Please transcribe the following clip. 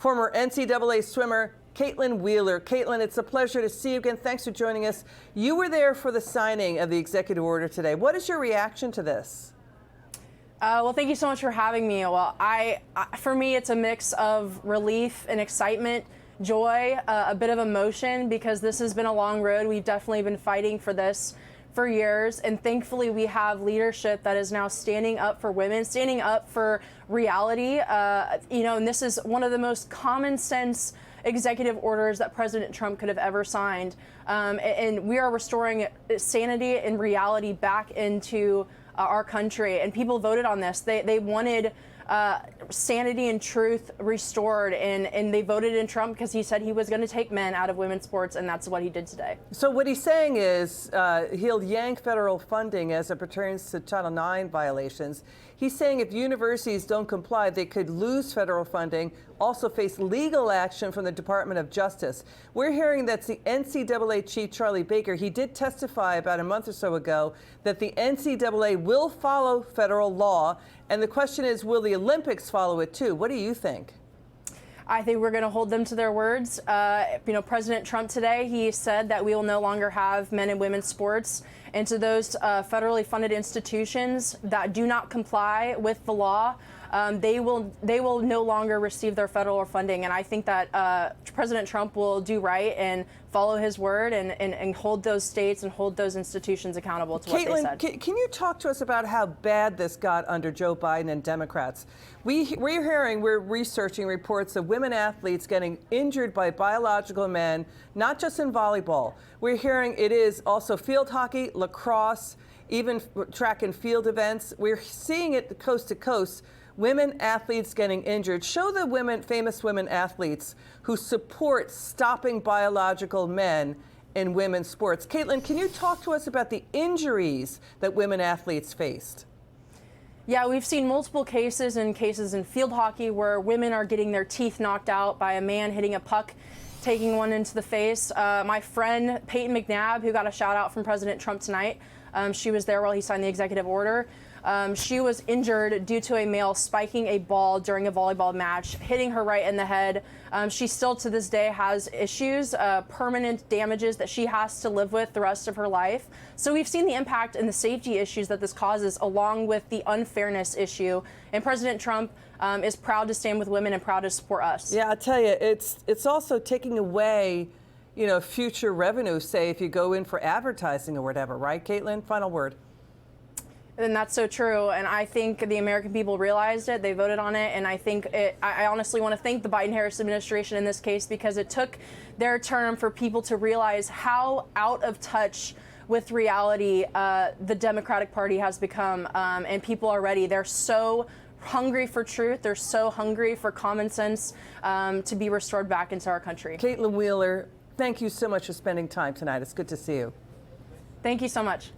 former NCAA swimmer Kaitlynn Wheeler. Kaitlynn, it's a pleasure to see you again. Thanks for joining us. You were there for the signing of the executive order today. What is your reaction to this? Well, thank you so much for having me. Well, for me, it's a mix of relief and excitement, joy, a bit of emotion, because this has been a long road. We've definitely been fighting for this for years, and thankfully we have leadership that is now standing up for women, standing up for reality. And this is one of the most common sense executive orders that President Trump could have ever signed. And we are restoring sanity and reality back into our country, and people voted on this. They wanted sanity and truth restored, and they voted in Trump because he said he was going to take men out of women's sports, and that's what he did today. So what he's saying is he'll yank federal funding as it pertains to Title IX violations. He's saying if universities don't comply, they could lose federal funding, also face legal action from the Department of Justice. We're hearing that the NCAA chief, Charlie Baker, he did testify about a month or so ago that the NCAA will follow federal law. And the question is, will the Olympics follow it too? What do you think? I think we're going to hold them to their words. President Trump today, he said that we will no longer have men and women's sports. And to those federally funded institutions that do not comply with the law, they will no longer receive their federal funding. And I think that President Trump will do right and follow his word and hold those states and hold those institutions accountable to what they said. Can you talk to us about how bad this got under Joe Biden and Democrats? We're researching reports of women athletes getting injured by biological men, not just in volleyball. We're hearing it is also field hockey, lacrosse, even track and field events. We're seeing it coast to coast. Women athletes getting injured. Show the famous women athletes who support stopping biological men in women's sports. Kaitlynn, can you talk to us about the injuries that women athletes faced? Yeah, we've seen multiple cases in field hockey where women are getting their teeth knocked out by a man hitting a puck, taking one into the face. My friend Peyton McNabb, who got a shout out from President Trump tonight, she was there while he signed the executive order. She was injured due to a male spiking a ball during a volleyball match, hitting her right in the head. She still to this day has issues, permanent damages that she has to live with the rest of her life. So we've seen the impact and the safety issues that this causes, along with the unfairness issue. And President Trump is proud to stand with women and proud to support us. Yeah, I'll tell you, it's also taking away, future revenue, say, if you go in for advertising or whatever, right, Kaitlynn? Final word. And that's so true. And I think the American people realized it. They voted on it. And I think I honestly want to thank the Biden-Harris administration in this case, because it took their term for people to realize how out of touch with reality the Democratic Party has become. And people are ready. They're so hungry for truth. They're so hungry for common sense to be restored back into our country. Kaitlynn Wheeler, thank you so much for spending time tonight. It's good to see you. Thank you so much.